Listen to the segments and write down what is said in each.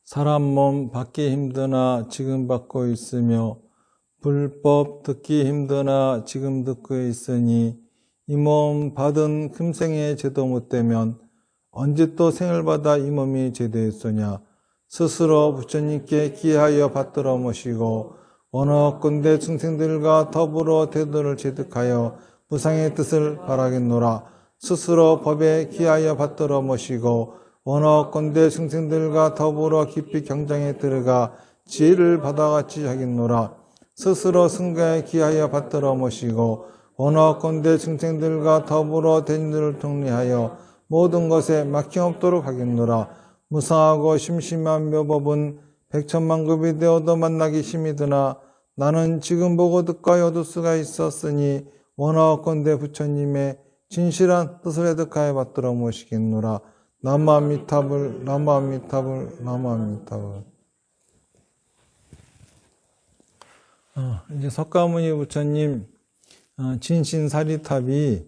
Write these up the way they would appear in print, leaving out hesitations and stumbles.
사람 몸 받기 힘드나 지금 받고 있으며 불법 듣기 힘드나 지금 듣고 있으니 이 몸 받은 금생에 제도 못되면 언제 또 생을 받아 이 몸이 제도했으냐. 스스로 부처님께 기하여 받들어 모시고 원하건대 중생들과 더불어 대도를 제득하여 무상의 뜻을 바라겠노라. 스스로 법에 기하여 받들어 모시고 원하건대 중생들과 더불어 깊이 경장에 들어가 지혜를 받아같이 하겠노라. 스스로 승가에 기하여 받들어 모시고 원하건대 중생들과 더불어 대인들을 통리하여 모든 것에 막힘없도록 하겠노라. 무상하고 심심한 묘법은 백천만급이 되어도 만나기 힘이 드나 나는 지금 보고 듣고 얻을 수가 있었으니 원하건대 부처님의 진실한 뜻을 해득하여 받들어 모시겠노라. 나무아미타불 나무아미타불 나무아미타불. 이제 석가모니 부처님 진신사리탑이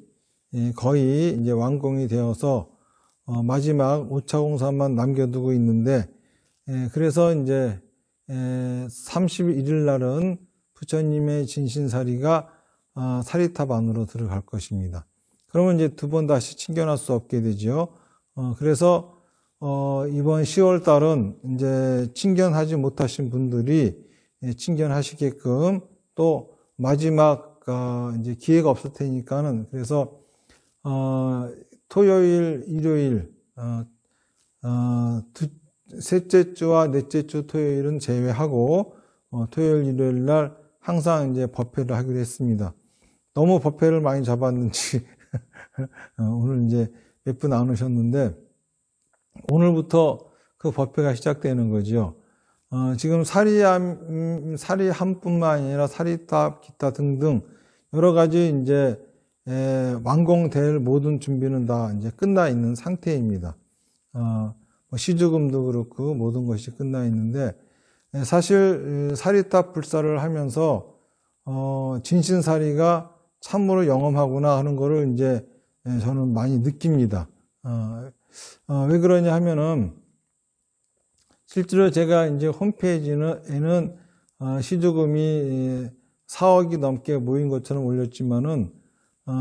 거의 이제 완공이 되어서 마지막 5차 공사만 남겨두고 있는데, 그래서 이제 31일 날은 부처님의 진신사리가 사리탑 안으로 들어갈 것입니다. 그러면 이제 두 번 다시 챙겨낼 수 없게 되죠. 그래서 이번 10월 달은 이제 친견하지 못하신 분들이 친견하시게끔 또 마지막 이제 기회가 없을 테니까는, 그래서 토요일, 일요일, 셋째 주와 넷째 주 토요일은 제외하고 토요일, 일요일 날 항상 이제 법회를 하기로 했습니다. 너무 법회를 많이 잡았는지 오늘 이제 몇 분 안 오셨는데 오늘부터 그 법회가 시작되는 거죠. 지금 사리 한뿐만 아니라 사리탑, 기타 등등 여러 가지 이제 완공될 모든 준비는 다 이제 끝나 있는 상태입니다. 시주금도 그렇고 모든 것이 끝나 있는데, 사실 사리탑 불사를 하면서 진신사리가 참으로 영험하구나 하는 거를 이제 저는 많이 느낍니다. 왜 그러냐 하면은 실제로 제가 이제 홈페이지에는 시주금이 4억이 넘게 모인 것처럼 올렸지만은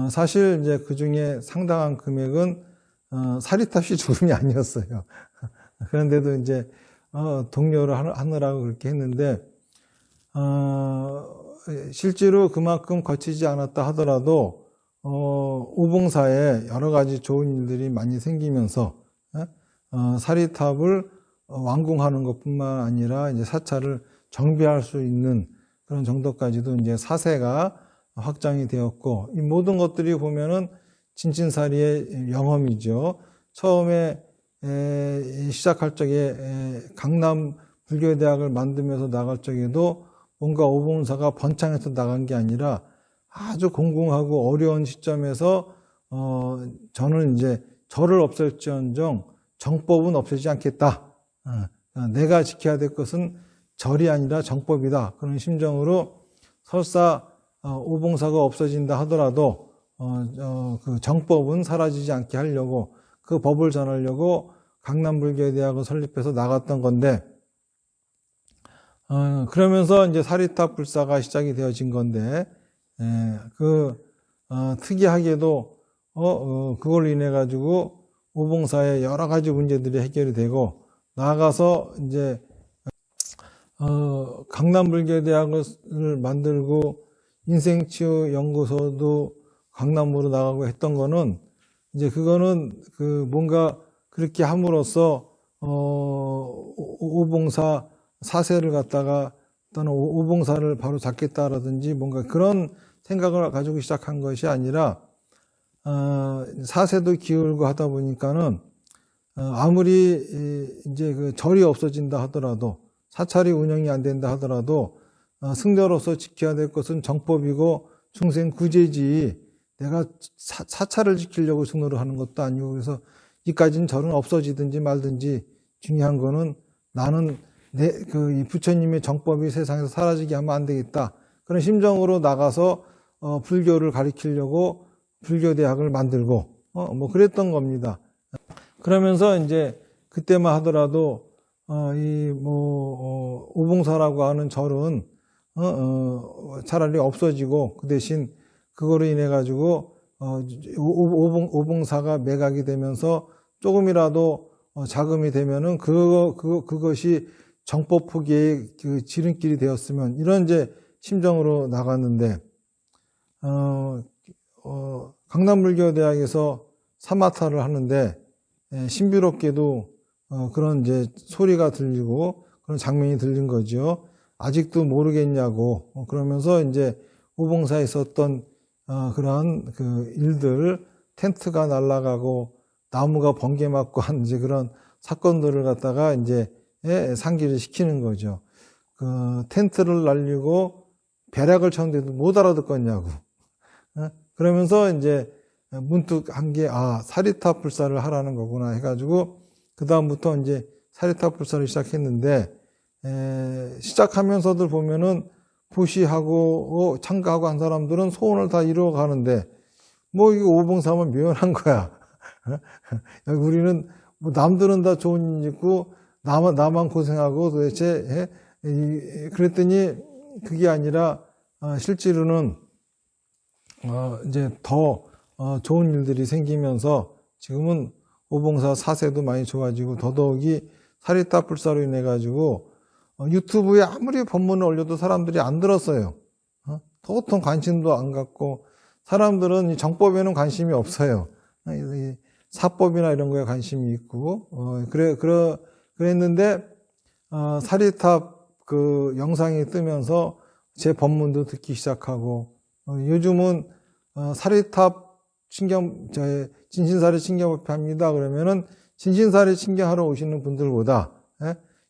사실 이제 그 중에 상당한 금액은 사리탑 시주금이 아니었어요. 그런데도 이제 독려를 하느라고 그렇게 했는데, 실제로 그만큼 거치지 않았다 하더라도 오봉사에 여러 가지 좋은 일들이 많이 생기면서 사리탑을 완공하는 것뿐만 아니라 이제 사찰을 정비할 수 있는 그런 정도까지도 이제 사세가 확장이 되었고, 이 모든 것들이 보면은 진신사리의 영험이죠. 처음에 시작할 적에 강남 불교대학을 만들면서 나갈 적에도 뭔가 오봉사가 번창해서 나간 게 아니라 아주 공공하고 어려운 시점에서 저는 이제 절을 없앨지언정 정법은 없애지 않겠다. 내가 지켜야 될 것은 절이 아니라 정법이다. 그런 심정으로 설사 오봉사가 없어진다 하더라도 그 정법은 사라지지 않게 하려고, 그 법을 전하려고 강남불교대학을 설립해서 나갔던 건데, 그러면서 이제 사리탑 불사가 시작이 되어진 건데, 특이하게도 그걸로 인해 가지고 오봉사의 여러 가지 문제들이 해결이 되고, 나아가서 이제 강남불교대학을 만들고 인생치유연구소도 강남으로 나가고 했던 거는, 이제 그거는 뭔가 그렇게 함으로써 오봉사 사세를 갖다가 또는 오봉사를 바로 잡겠다라든지 뭔가 그런 생각을 가지고 시작한 것이 아니라, 사세도 기울고 하다 보니까는 아무리 이제 그 절이 없어진다 하더라도, 사찰이 운영이 안 된다 하더라도 승려로서 지켜야 될 것은 정법이고 중생 구제지, 내가 사찰을 지키려고 승로를 하는 것도 아니고, 그래서 이까지는 절은 없어지든지 말든지 중요한 거는 나는 이 부처님의 정법이 세상에서 사라지게 하면 안 되겠다. 그런 심정으로 나가서 불교를 가르치려고 불교대학을 만들고 뭐 그랬던 겁니다. 그러면서 이제 그때만 하더라도 오봉사라고 하는 절은 차라리 없어지고 그 대신 그거로 인해 가지고 오봉사가 매각이 되면서 조금이라도 자금이 되면은 그것이 정법 포기의 그 지름길이 되었으면 이런 이제 심정으로 나갔는데 강남불교대학에서 사마타를 하는데 신비롭게도 그런 이제 소리가 들리고 그런 장면이 들린 거죠. 아직도 모르겠냐고 그러면서 이제 오봉사에 있었던 그런 그 일들, 텐트가 날아가고 나무가 번개 맞고 한 이제 그런 사건들을 갖다가 이제 상기를 시키는 거죠. 그 텐트를 날리고 벼락을 쳤는데도 못 알아듣겠냐고. 그러면서 이제 문득 한 게 사리타 불사를 하라는 거구나 해가지고 그 다음부터 이제 사리타 불사를 시작했는데 시작하면서들 보면은 부시하고 참가하고 한 사람들은 소원을 다 이루어 가는데 뭐 이거 오봉사면 묘연한 거야. 우리는 뭐 남들은 다 좋은 일 있고 나만 고생하고 도대체 그랬더니 그게 아니라 실제로는 이제 더 좋은 일들이 생기면서 지금은 오봉사 사세도 많이 좋아지고 더더욱이 사리타 불사로 인해 가지고 유튜브에 아무리 법문을 올려도 사람들이 안 들었어요. 도통 관심도 안 갖고 사람들은 이 정법에는 관심이 없어요. 사법이나 이런 거에 관심이 있고 그랬는데 사리타 그 영상이 뜨면서 제 법문도 듣기 시작하고 요즘은 사리타 진신사리 친경법회 합니다. 그러면은 진신사리 친경하러 오시는 분들보다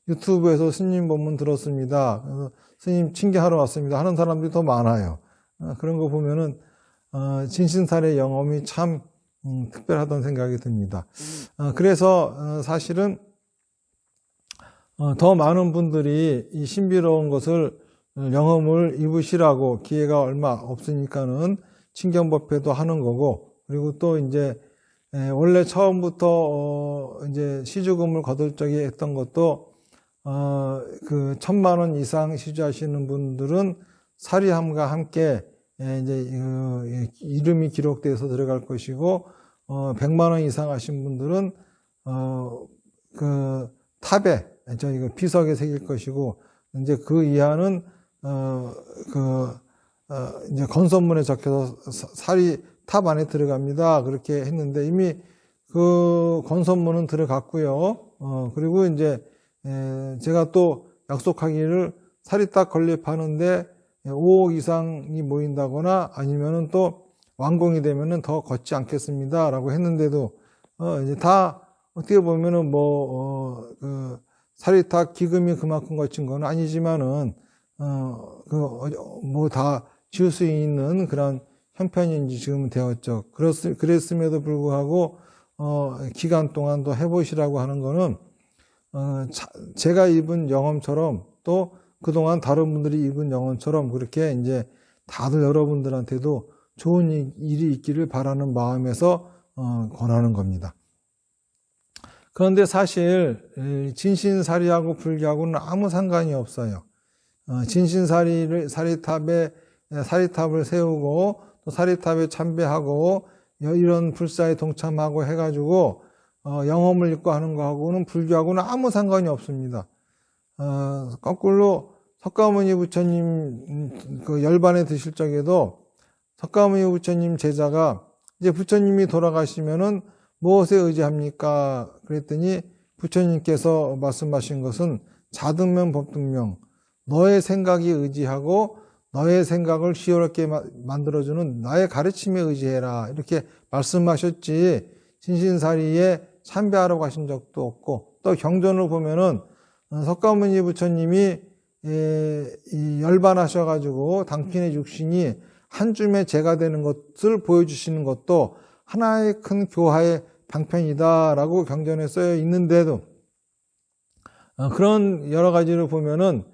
유튜브에서 스님 법문 들었습니다. 그래서 스님 친경하러 왔습니다. 하는 사람들이 더 많아요. 그런 거 보면은 진신사리 영험이 참 특별하다는 생각이 듭니다. 그래서 사실은 더 많은 분들이 이 신비로운 것을 영험을 입으시라고 기회가 얼마 없으니까는 친경법회도 하는 거고 그리고 또 이제 원래 처음부터 이제 시주금을 거들적이 했던 것도 그 1,000,000원 이상 시주하시는 분들은 사리함과 함께 이제 이름이 기록돼서 들어갈 것이고 100,000원 이상 하신 분들은 그 탑에 저희 비석에 새길 것이고 이제 그 이하는 이제 건선문에 적혀서 사리 탑 안에 들어갑니다. 그렇게 했는데 이미 그 건선문은 들어갔고요. 그리고 이제 제가 또 약속하기를 사리탑 건립하는데 5억 이상이 모인다거나 아니면은 또 완공이 되면은 더 걷지 않겠습니다라고 했는데도 이제 다 어떻게 보면은 그 사리탑 기금이 그만큼 거친 건 아니지만은 뭐 다 지을 수 있는 그런 형편인지 지금 되었죠. 그랬음에도 불구하고 기간 동안 더 해보시라고 하는 거는 제가 입은 영험처럼 또 그동안 다른 분들이 입은 영험처럼 그렇게 이제 다들 여러분들한테도 좋은 일이 있기를 바라는 마음에서 권하는 겁니다. 그런데 사실 진신사리하고 불교하고는 아무 상관이 없어요. 사리탑을 세우고 또 사리탑에 참배하고 이런 불사에 동참하고 해가지고 영험을 읽고 하는 거하고는 불교하고는 아무 상관이 없습니다. 거꾸로 석가모니 부처님 그 열반에 드실 적에도 석가모니 부처님 제자가 이제 부처님이 돌아가시면은 무엇에 의지합니까? 그랬더니 부처님께서 말씀하신 것은 자등명 법등명 너의 생각이 의지하고 너의 생각을 시원하게 만들어주는 나의 가르침에 의지해라 이렇게 말씀하셨지 진신사리에 참배하러 가신 적도 없고 또 경전을 보면은 석가모니 부처님이 열반하셔가지고 당신의 육신이 한 줌의 재가 되는 것을 보여주시는 것도 하나의 큰 교화의 방편이다라고 경전에 써여 있는데도 그런 여러 가지를 보면은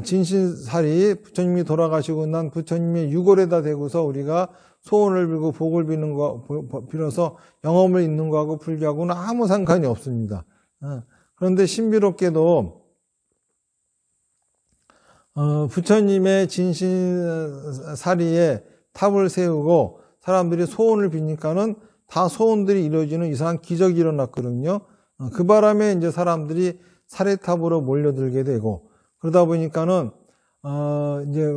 진신살이 부처님이 돌아가시고 난 부처님의 유골에다 대고서 우리가 소원을 빌고 복을 비는 거, 빌어서 영험을 잇는 거하고 불교하고는 아무 상관이 없습니다. 그런데 신비롭게도 부처님의 진신사리에 탑을 세우고 사람들이 소원을 비니까는 다 소원들이 이루어지는 이상한 기적이 일어났거든요. 그 바람에 이제 사람들이 사례탑으로 몰려들게 되고, 그러다 보니까는 이제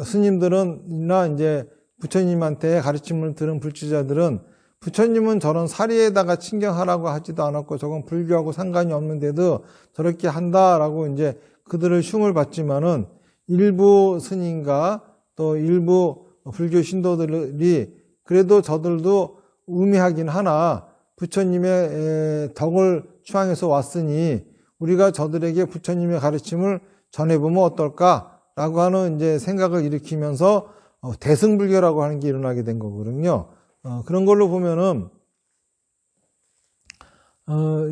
스님들은이나 이제 부처님한테 가르침을 들은 불지자들은 부처님은 저런 사리에다가 친경하라고 하지도 않았고 저건 불교하고 상관이 없는데도 저렇게 한다라고 이제 그들을 흉을 받지만은 일부 스님과 또 일부 불교 신도들이 그래도 저들도 우매하긴 하나 부처님의 덕을 추앙해서 왔으니 우리가 저들에게 부처님의 가르침을 전해보면 어떨까라고 하는 이제 생각을 일으키면서 대승불교라고 하는 게 일어나게 된 거거든요. 그런 걸로 보면은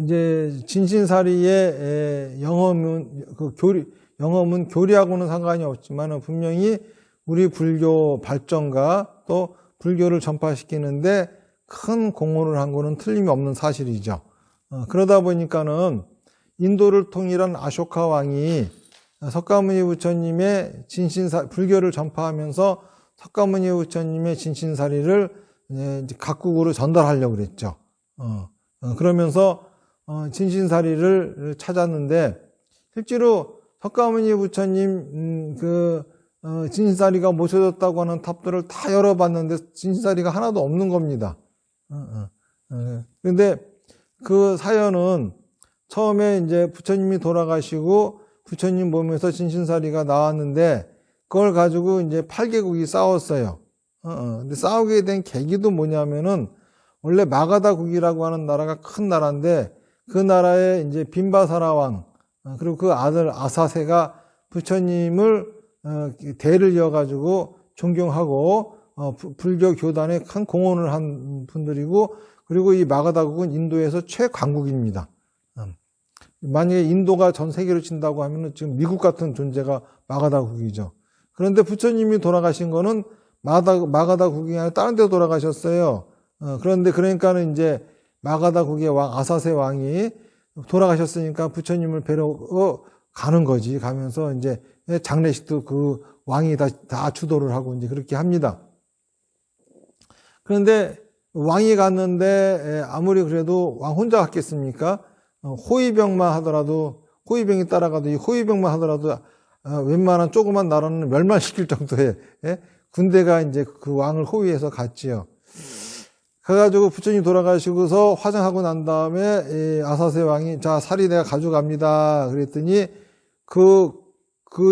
이제 진신사리의 영험은 교리하고는 상관이 없지만 분명히 우리 불교 발전과 또 불교를 전파시키는데 큰 공헌을 한 거는 틀림이 없는 사실이죠. 그러다 보니까는 인도를 통일한 아쇼카 왕이 석가모니 부처님의 불교를 전파하면서 석가모니 부처님의 진신사리를 이제 각국으로 전달하려고 그랬죠. 그러면서 진신사리를 찾았는데 실제로 석가모니 부처님 진신사리가 모셔졌다고 하는 탑들을 다 열어봤는데 진신사리가 하나도 없는 겁니다. 그런데 그 사연은 처음에 이제 부처님이 돌아가시고 부처님 몸에서 진신사리가 나왔는데 그걸 가지고 이제 8개국이 싸웠어요. 근데 싸우게 된 계기도 뭐냐면은 원래 마가다국이라고 하는 나라가 큰 나라인데 그 나라의 이제 빈바사라 왕 그리고 그 아들 아사세가 부처님을 대를 이어가지고 존경하고 불교 교단에 큰 공헌을 한 분들이고 그리고 이 마가다국은 인도에서 최강국입니다. 만약에 인도가 전 세계로 친다고 하면은 지금 미국 같은 존재가 마가다국이죠. 그런데 부처님이 돌아가신 거는 마가다국이 아니라 다른 데 돌아가셨어요. 그런데 그러니까는 이제 마가다국의 왕 아사세 왕이 돌아가셨으니까 부처님을 뵈러 가는 거지. 가면서 이제 장례식도 그 왕이 다 주도를 하고 이제 그렇게 합니다. 그런데 왕이 갔는데 아무리 그래도 왕 혼자 갔겠습니까? 호위병만 하더라도 호위병이 따라가도 이 호위병만 하더라도 웬만한 조그만 나라는 멸망시킬 정도의 군대가 이제 그 왕을 호위해서 갔지요. 그래가지고 부처님 돌아가시고서 화장하고 난 다음에 아사세 왕이 자 사리 내가 가져갑니다. 그랬더니 그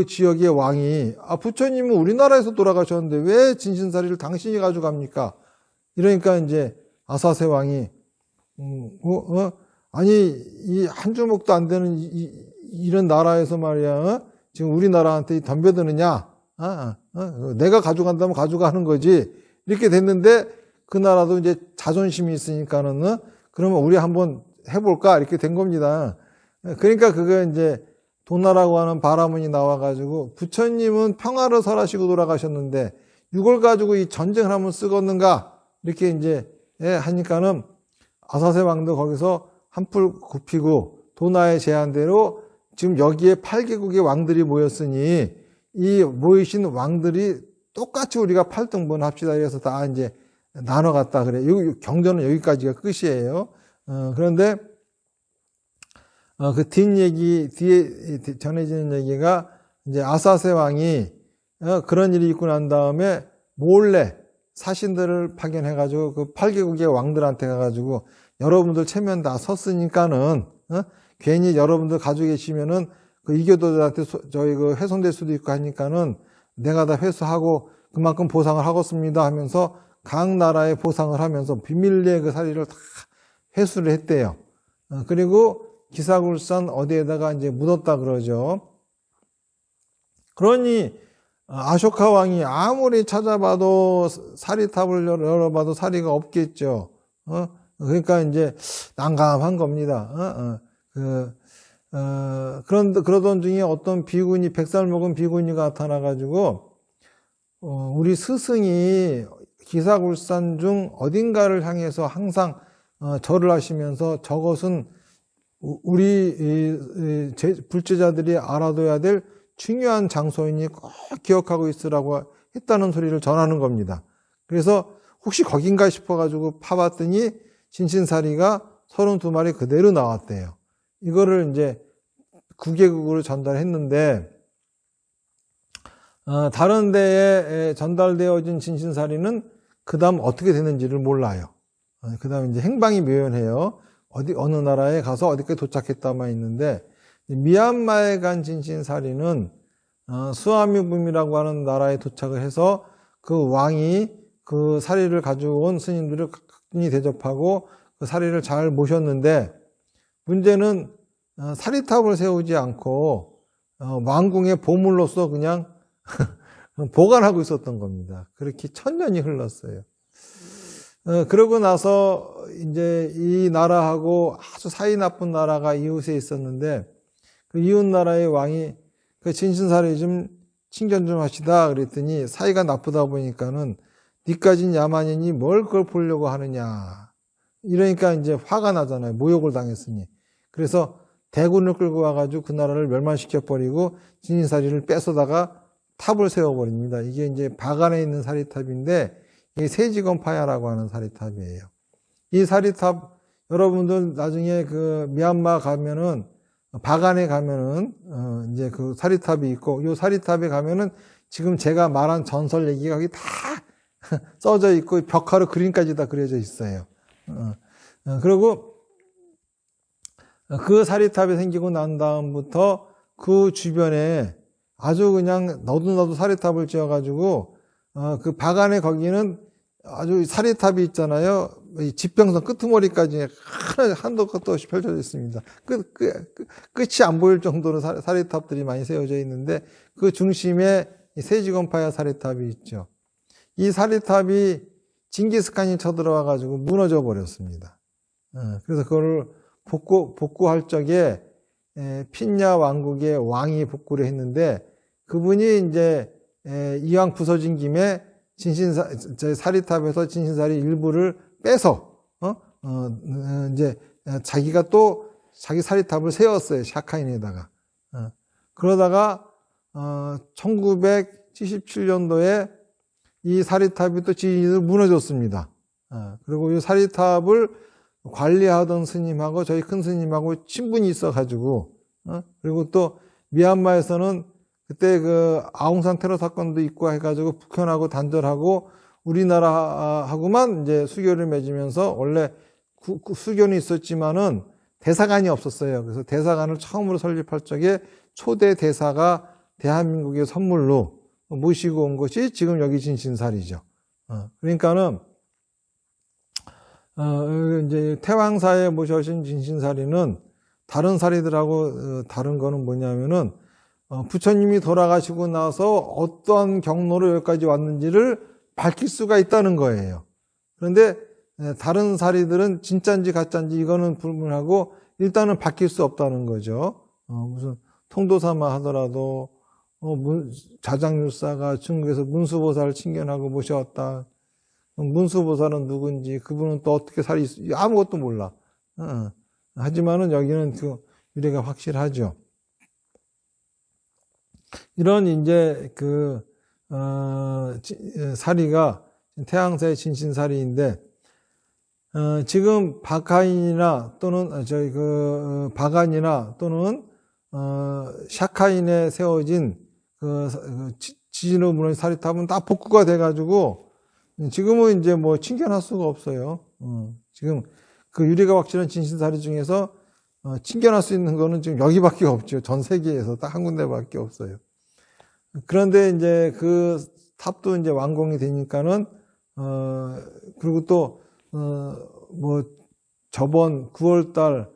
지역의 왕이 부처님은 우리나라에서 돌아가셨는데 왜 진신사리를 당신이 가져갑니까? 이러니까 이제 아사세 왕이 아니 이 한 주먹도 안 되는 이런 나라에서 말이야 지금 우리나라한테 덤벼드느냐? 내가 가져간다면 가져가는 거지. 이렇게 됐는데 그 나라도 이제 자존심이 있으니까는 그러면 우리 한번 해볼까 이렇게 된 겁니다. 그러니까 그게 이제 도나라고 하는 바라문이 나와가지고 부처님은 평화를 설하시고 돌아가셨는데 이걸 가지고 이 전쟁을 하면 쓰겠는가 이렇게 이제 하니까는 아사세 왕도 거기서 한풀 굽히고 도나의 제안대로 지금 여기에 8개국의 왕들이 모였으니 이 모이신 왕들이 똑같이 우리가 8등분 합시다. 그래서 다 이제 나눠갔다 그래. 경전은 여기까지가 끝이에요. 그런데 그 뒷얘기 뒤에 전해지는 얘기가 이제 아사세 왕이 그런 일이 있고 난 다음에 몰래 사신들을 파견해가지고 그 8개국의 왕들한테 가가지고 여러분들 체면 다 섰으니까는 괜히 여러분들 가지고 계시면은 그 이교도들한테 저희 그 훼손될 수도 있고 하니까는 내가 다 회수하고 그만큼 보상을 하겠습니다 하면서 각 나라에 보상을 하면서 비밀리에 그 사리를 다 회수를 했대요. 그리고 기사굴산 어디에다가 이제 묻었다 그러죠. 그러니 아쇼카 왕이 아무리 찾아봐도 사리탑을 열어봐도 사리가 없겠죠. 그러니까 이제 난감한 겁니다. 그러던 중에 어떤 비구니, 100살 먹은 비구니가 나타나가지고, 우리 스승이 기사굴산 중 어딘가를 향해서 항상 절을 하시면서 저것은 우리 불제자들이 알아둬야 될 중요한 장소이니 꼭 기억하고 있으라고 했다는 소리를 전하는 겁니다. 그래서 혹시 거긴가 싶어가지고 파봤더니 진신사리가 32마리 그대로 나왔대요. 이거를 이제 국외국으로 전달했는데, 다른 데에 전달되어진 진신사리는 그 다음 어떻게 되는지를 몰라요. 그 다음 이제 행방이 묘연해요. 어느 나라에 가서 어디까지 도착했다만 있는데, 미얀마에 간 진신사리는 수아미붐이라고 하는 나라에 도착을 해서 그 왕이 그 사리를 가지고 온 스님들을 각진히 대접하고 그 사리를 잘 모셨는데, 문제는 사리탑을 세우지 않고 왕궁의 보물로서 그냥 보관하고 있었던 겁니다. 그렇게 1000년이 흘렀어요. 그러고 나서 이제 이 나라하고 아주 사이 나쁜 나라가 이웃에 있었는데, 그 이웃 나라의 왕이 그 진신사리 좀 칭견 좀 하시다 그랬더니, 사이가 나쁘다 보니까는 니까진 야만이니 뭘 그걸 보려고 하느냐, 이러니까 이제 화가 나잖아요. 모욕을 당했으니. 그래서 대군을 끌고 와가지고 그 나라를 멸망시켜 버리고 진신사리를 뺏어다가 탑을 세워버립니다. 이게 이제 바간에 있는 사리탑인데, 이게 세지건파야라고 하는 사리탑이에요. 이 사리탑, 여러분들 나중에 그 미얀마 가면은, 바간에 가면은, 이제 그 사리탑이 있고, 이 사리탑에 가면은 지금 제가 말한 전설 얘기가 여기 다 써져 있고, 벽화로 그림까지 다 그려져 있어요. 그리고 그 사리탑이 생기고 난 다음부터 그 주변에 아주 그냥 너도 사리탑을 지어가지고, 그 바간에 거기는 아주 사리탑이 있잖아요. 지평선 끄트머리까지 한도 끝도 없이 펼쳐져 있습니다. 끝이 안 보일 정도로 사리탑들이 많이 세워져 있는데, 그 중심에 세지건파야 사리탑이 있죠. 이 사리탑이 징기스칸이 쳐들어와가지고 무너져 버렸습니다. 그래서 그거를 복구할 적에 핀야 왕국의 왕이 복구를 했는데, 그분이 이제 이왕 부서진 김에 사리탑에서 진신사리 일부를 빼서 이제 자기가 또 자기 사리탑을 세웠어요. 샤카인에다가. 그러다가 1977년도에 이 사리탑이 또 무너졌습니다. 그리고 이 사리탑을 관리하던 스님하고 저희 큰 스님하고 친분이 있어가지고, 그리고 또 미얀마에서는 그때 그 아웅산 테러 사건도 있고 해가지고 북한하고 단절하고 우리나라하고만 이제 수교를 맺으면서, 원래 수교는 있었지만은 대사관이 없었어요. 그래서 대사관을 처음으로 설립할 적에 초대 대사가 대한민국의 선물로 모시고 온 것이 지금 여기 진신사리죠. 그러니까는 이제 태왕사에 모셔진 진신사리는 다른 사리들하고 다른 거는 뭐냐면은, 부처님이 돌아가시고 나서 어떠한 경로로 여기까지 왔는지를 밝힐 수가 있다는 거예요. 그런데 다른 사리들은 진짜인지 가짜인지 이거는 불문하고 일단은 밝힐 수 없다는 거죠. 무슨 통도사만 하더라도 자장율사가 중국에서 문수보살을 칭견하고 모셔왔다. 문수보살은 누군지, 그분은 또 어떻게 살이 아무것도 몰라. 하지만은 여기는 그 유래가 확실하죠. 이런 이제 그 사리가 태양사의 진신사리인데, 지금 바카인이나 또는 저희 그 바간이나 또는 샤카인에 세워진 그 지진으로 무너진 사리탑은 다 복구가 돼가지고 지금은 이제 뭐 칭견할 수가 없어요. 지금 그 유래가 확실한 진신사리 중에서 칭견할 수 있는 거는 지금 여기밖에 없죠. 전 세계에서 딱 한 군데밖에 없어요. 그런데 이제 그 탑도 이제 완공이 되니까는 그리고 또 뭐 저번 9월달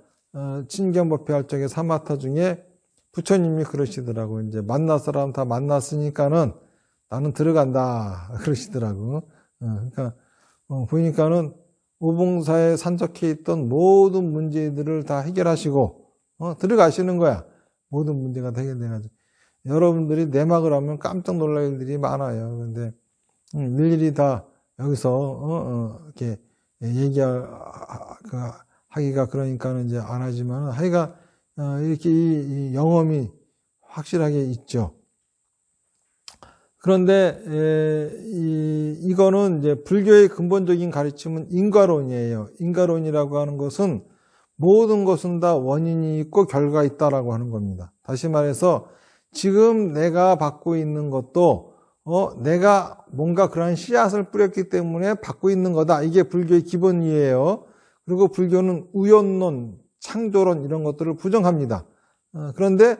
친견법회 할 적에 사마타 중에 부처님이 그러시더라고. 이제 만날 사람 다 만났으니까는 나는 들어간다 그러시더라고. 그러니까 보니까는 오봉사에 산적해 있던 모든 문제들을 다 해결하시고 들어가시는 거야. 모든 문제가 해결돼가지고. 여러분들이 내막을 하면 깜짝 놀랄 일들이 많아요. 근데 일일이 다 여기서 이렇게 하기가 그러니까는 이제 안 하지만 하기가 이렇게 이 영험이 확실하게 있죠. 그런데 이거는 이제 불교의 근본적인 가르침은 인과론이에요. 인과론이라고 하는 것은 모든 것은 다 원인이 있고 결과가 있다라고 하는 겁니다. 다시 말해서 지금 내가 받고 있는 것도 내가 뭔가 그러한 씨앗을 뿌렸기 때문에 받고 있는 거다. 이게 불교의 기본이에요. 그리고 불교는 우연론, 창조론 이런 것들을 부정합니다. 그런데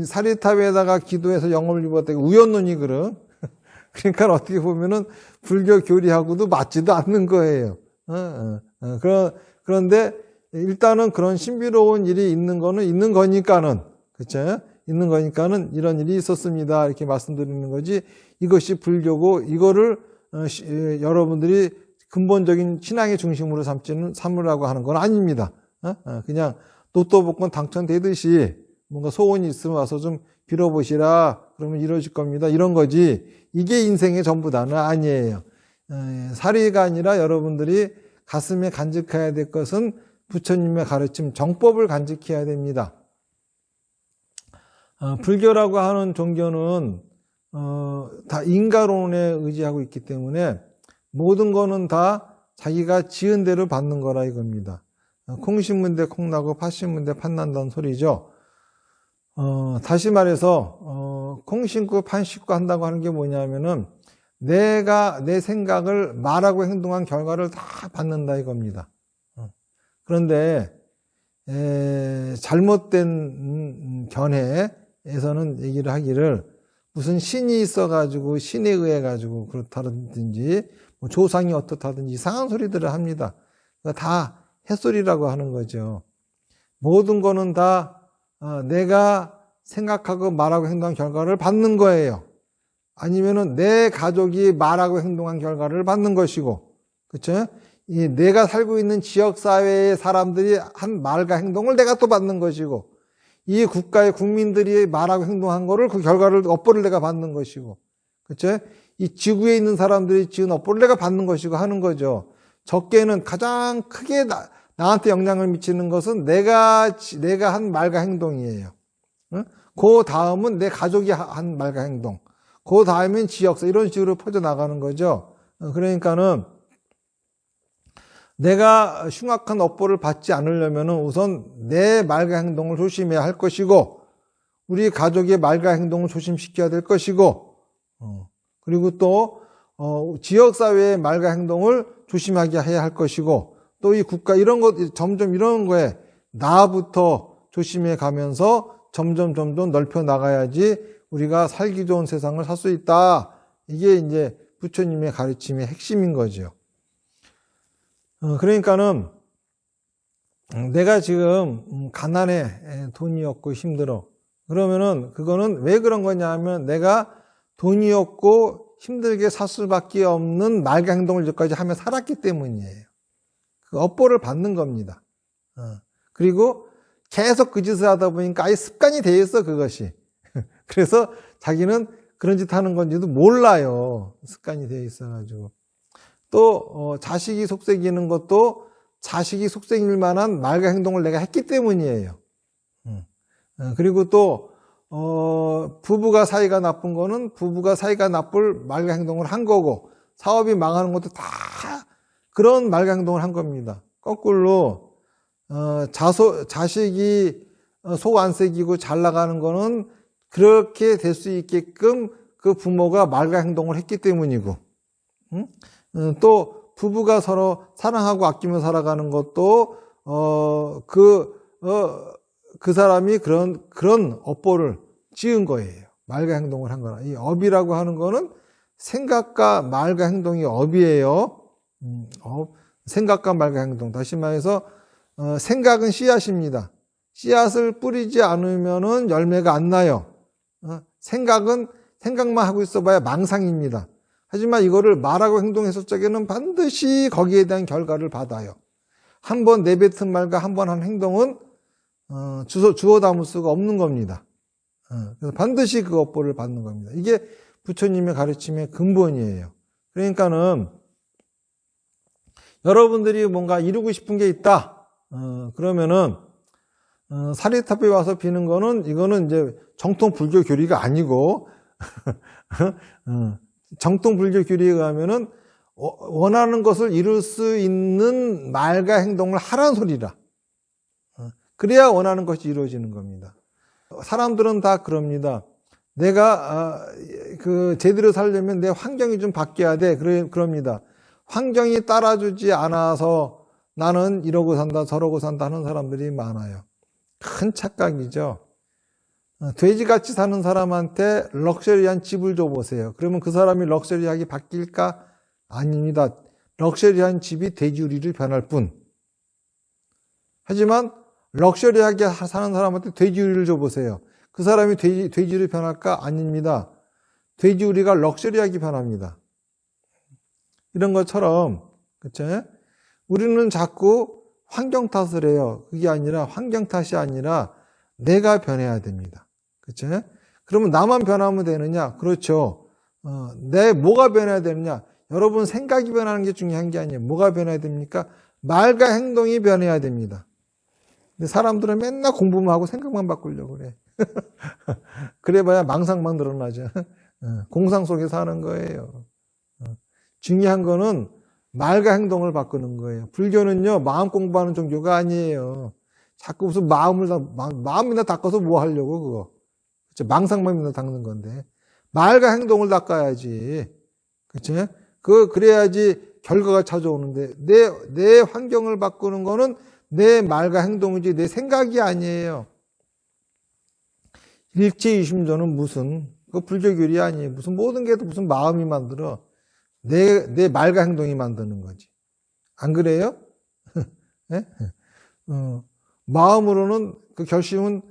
사리탑에다가 기도해서 영업을 입었다. 우연론이거든. 그러니까 어떻게 보면은 불교 교리하고도 맞지도 않는 거예요. 그런데 일단은 그런 신비로운 일이 있는 거는 있는 거니까는, 그쵸? 있는 거니까는 이런 일이 있었습니다. 이렇게 말씀드리는 거지. 이것이 불교고 이거를 여러분들이 근본적인 신앙의 중심으로 삼으라고 하는 건 아닙니다. 그냥 로또 복권 당첨되듯이 뭔가 소원이 있으면 와서 좀 빌어보시라. 그러면 이루어질 겁니다. 이런 거지. 이게 인생의 전부다는 아니에요. 사리가 아니라 여러분들이 가슴에 간직해야 될 것은 부처님의 가르침, 정법을 간직해야 됩니다. 불교라고 하는 종교는 다 인과론에 의지하고 있기 때문에 모든 거는 다 자기가 지은 대로 받는 거라 이겁니다. 콩 심은 데 콩 나고 팥 심은 데 팥 난다는 소리죠. 다시 말해서 콩 심고 팥 심고 한다고 하는 게 뭐냐면은 내가 내 생각을 말하고 행동한 결과를 다 받는다 이겁니다. 그런데 잘못된 견해에서는 얘기를 하기를 무슨 신이 있어가지고 신에 의해가지고 그렇다든지 뭐 조상이 어떻다든지 이상한 소리들을 합니다. 다 햇소리라고 하는 거죠. 모든 거는 다 내가 생각하고 말하고 행동한 결과를 받는 거예요. 아니면은 내 가족이 말하고 행동한 결과를 받는 것이고, 그렇죠? 내가 살고 있는 지역사회의 사람들이 한 말과 행동을 내가 또 받는 것이고, 이 국가의 국민들이 말하고 행동한 거를 그 결과를, 업보를 내가 받는 것이고, 그렇죠? 이 지구에 있는 사람들이 지은 업보를 내가 받는 것이고 하는 거죠. 적게는 가장 크게 나한테 영향을 미치는 것은 내가 한 말과 행동이에요. 그 다음은 내 가족이 한 말과 행동, 그 다음엔 지역사, 이런 식으로 퍼져나가는 거죠. 그러니까는 내가 흉악한 업보를 받지 않으려면 우선 내 말과 행동을 조심해야 할 것이고, 우리 가족의 말과 행동을 조심시켜야 될 것이고, 그리고 또 지역사회의 말과 행동을 조심하게 해야 할 것이고, 또 이 국가 이런 것, 점점 이런 거에 나부터 조심해 가면서 점점 넓혀 나가야지 우리가 살기 좋은 세상을 살 수 있다. 이게 이제 부처님의 가르침의 핵심인 거죠. 그러니까는 내가 지금 가난해, 돈이 없고 힘들어. 그러면은 그거는 왜 그런 거냐 하면 내가 돈이 없고 힘들게 살 수밖에 없는 말과 행동을 여기까지 하며 살았기 때문이에요. 그 업보를 받는 겁니다. 그리고 계속 그 짓을 하다 보니까 아예 습관이 돼 있어, 그것이. 그래서 자기는 그런 짓 하는 건지도 몰라요. 습관이 돼 있어가지고. 또 자식이 속썩이는 것도 자식이 속썩일 만한 말과 행동을 내가 했기 때문이에요. 그리고 또 부부가 사이가 나쁜 거는 부부가 사이가 나쁠 말과 행동을 한 거고, 사업이 망하는 것도 다 그런 말과 행동을 한 겁니다. 거꾸로 자식이 속 안 새기고 잘 나가는 거는 그렇게 될 수 있게끔 그 부모가 말과 행동을 했기 때문이고, 또 부부가 서로 사랑하고 아끼며 살아가는 것도 그 사람이 그런 업보를 지은 거예요. 말과 행동을 한 거라. 이 업이라고 하는 거는 생각과 말과 행동이 업이에요. 생각과 말과 행동. 다시 말해서 생각은 씨앗입니다. 씨앗을 뿌리지 않으면은 열매가 안 나요. 생각만 하고 있어봐야 망상입니다. 하지만 이거를 말하고 행동했을 적에는 반드시 거기에 대한 결과를 받아요. 한 번 내뱉은 말과 한 번 한 행동은 주워 담을 수가 없는 겁니다. 그래서 반드시 그 업보를 받는 겁니다. 이게 부처님의 가르침의 근본이에요. 그러니까는 여러분들이 뭔가 이루고 싶은 게 있다. 그러면은 사리탑에 와서 비는 거는 이거는 이제 정통 불교 교리가 아니고 정통 불교 교리에 의하면은 원하는 것을 이룰 수 있는 말과 행동을 하라는 소리라. 그래야 원하는 것이 이루어지는 겁니다. 사람들은 다 그럽니다. 내가 제대로 살려면 내 환경이 좀 바뀌어야 돼. 그럽니다. 환경이 따라주지 않아서 나는 이러고 산다 저러고 산다 하는 사람들이 많아요. 큰 착각이죠. 돼지같이 사는 사람한테 럭셔리한 집을 줘보세요. 그러면 그 사람이 럭셔리하게 바뀔까? 아닙니다. 럭셔리한 집이 돼지우리를 변할 뿐. 하지만 럭셔리하게 사는 사람한테 돼지우리를 줘보세요. 그 사람이 돼지우리를 변할까? 아닙니다. 돼지우리가 럭셔리하게 변합니다. 이런 것처럼, 그쵸? 우리는 자꾸 환경 탓을 해요. 그게 아니라, 환경 탓이 아니라 내가 변해야 됩니다. 그쵸? 그러면 나만 변하면 되느냐? 그렇죠. 내 뭐가 변해야 되느냐? 여러분 생각이 변하는 게 중요한 게 아니에요. 뭐가 변해야 됩니까? 말과 행동이 변해야 됩니다. 근데 사람들은 맨날 공부만 하고 생각만 바꾸려고 그래. 그래봐야 망상만 늘어나죠. 공상 속에 사는 거예요. 중요한 거는 말과 행동을 바꾸는 거예요. 불교는요, 마음 공부하는 종교가 아니에요. 자꾸 무슨 마음이나 닦아서 뭐 하려고, 그거. 그쵸? 망상만 닦는 건데. 말과 행동을 닦아야지. 그쵸? 그래야지 결과가 찾아오는데, 내 환경을 바꾸는 거는 내 말과 행동이지, 내 생각이 아니에요. 일체이심조는 그 불교교리 아니에요. 무슨 모든 게 무슨 마음이 만들어. 내 말과 행동이 만드는 거지. 안 그래요? 네? 마음으로는 그 결심은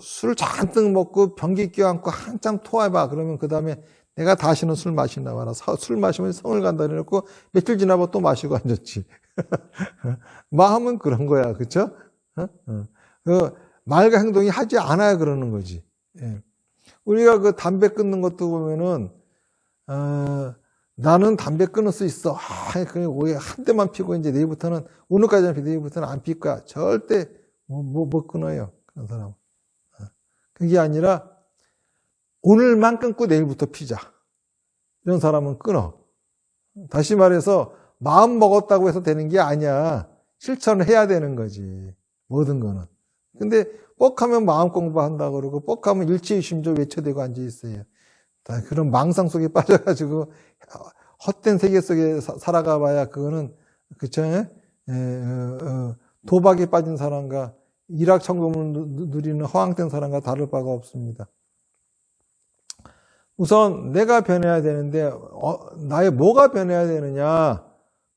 술 잔뜩 먹고 변기 껴안고 한참 토해봐. 그러면 그 다음에 내가 다시는 술 마시나 봐라. 술 마시면 성을 간다 그래놓고 며칠 지나봐 또 마시고 앉았지. 마음은 그런 거야. 그쵸? 말과 행동이 하지 않아야 그러는 거지. 예. 우리가 그 담배 끊는 것도 보면은 나는 담배 끊을 수 있어. 그냥 한 대만 피고 이제 내일부터는 오늘까지는 피고 내일부터는 안 필 거야. 절대 못 끊어요. 그런 사람. 그게 아니라 오늘만 끊고 내일부터 피자. 이런 사람은 끊어. 다시 말해서 마음 먹었다고 해서 되는 게 아니야. 실천을 해야 되는 거지. 모든 거는. 근데 뻑하면 마음 공부한다고 그러고 뻑하면 일체이심조 외쳐대고 앉아있어요. 그런 망상 속에 빠져가지고 헛된 세계 속에 살아가 봐야 그거는, 그쵸? 도박에 빠진 사람과 일확천금을 누리는 허황된 사람과 다를 바가 없습니다. 우선 내가 변해야 되는데 나의 뭐가 변해야 되느냐?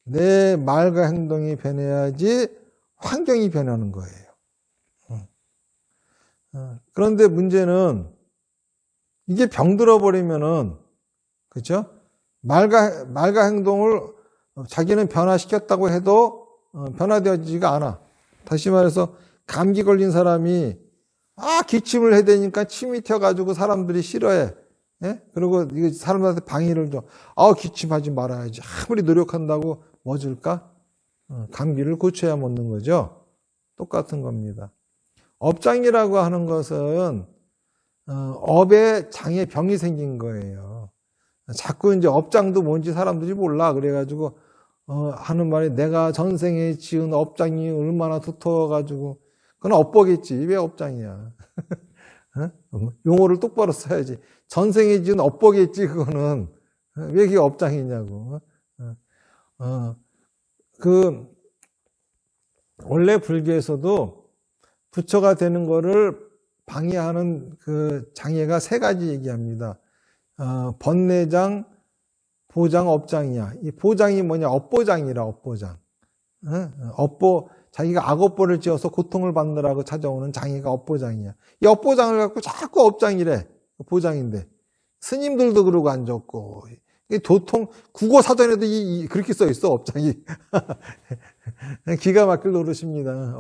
내 말과 행동이 변해야지 환경이 변하는 거예요. 그런데 문제는 이게 병들어 버리면은, 그렇죠? 말과 행동을 자기는 변화시켰다고 해도 변화되어지지가 않아. 다시 말해서 감기 걸린 사람이 기침을 해대니까 침이 튀어가지고 사람들이 싫어해. 예? 그리고 이거 사람들한테 방해를 줘. 기침하지 말아야지. 아무리 노력한다고 뭐 줄까? 감기를 고쳐야 먹는 거죠. 똑같은 겁니다. 업장이라고 하는 것은 업에 장에 병이 생긴 거예요. 자꾸 이제 업장도 뭔지 사람들이 몰라. 그래가지고 하는 말이 내가 전생에 지은 업장이 얼마나 두터워가지고 그건 업보겠지. 왜 업장이야? 용어를 똑바로 써야지. 전생에 지은 업보겠지. 그거는 왜 그게 업장이냐고. 원래 불교에서도 부처가 되는 거를 방해하는 그 장애가 세 가지 얘기합니다. 번뇌장, 보장, 업장이야. 이 보장이 뭐냐? 업보장이라, 업보장. 자기가 악업보를 지어서 고통을 받느라고 찾아오는 장애가 업보장이야. 이 업보장을 갖고 자꾸 업장이래. 보장인데. 스님들도 그러고 앉았고. 국어 사전에도 그렇게 써 있어, 업장이. 기가 막힐 노릇입니다.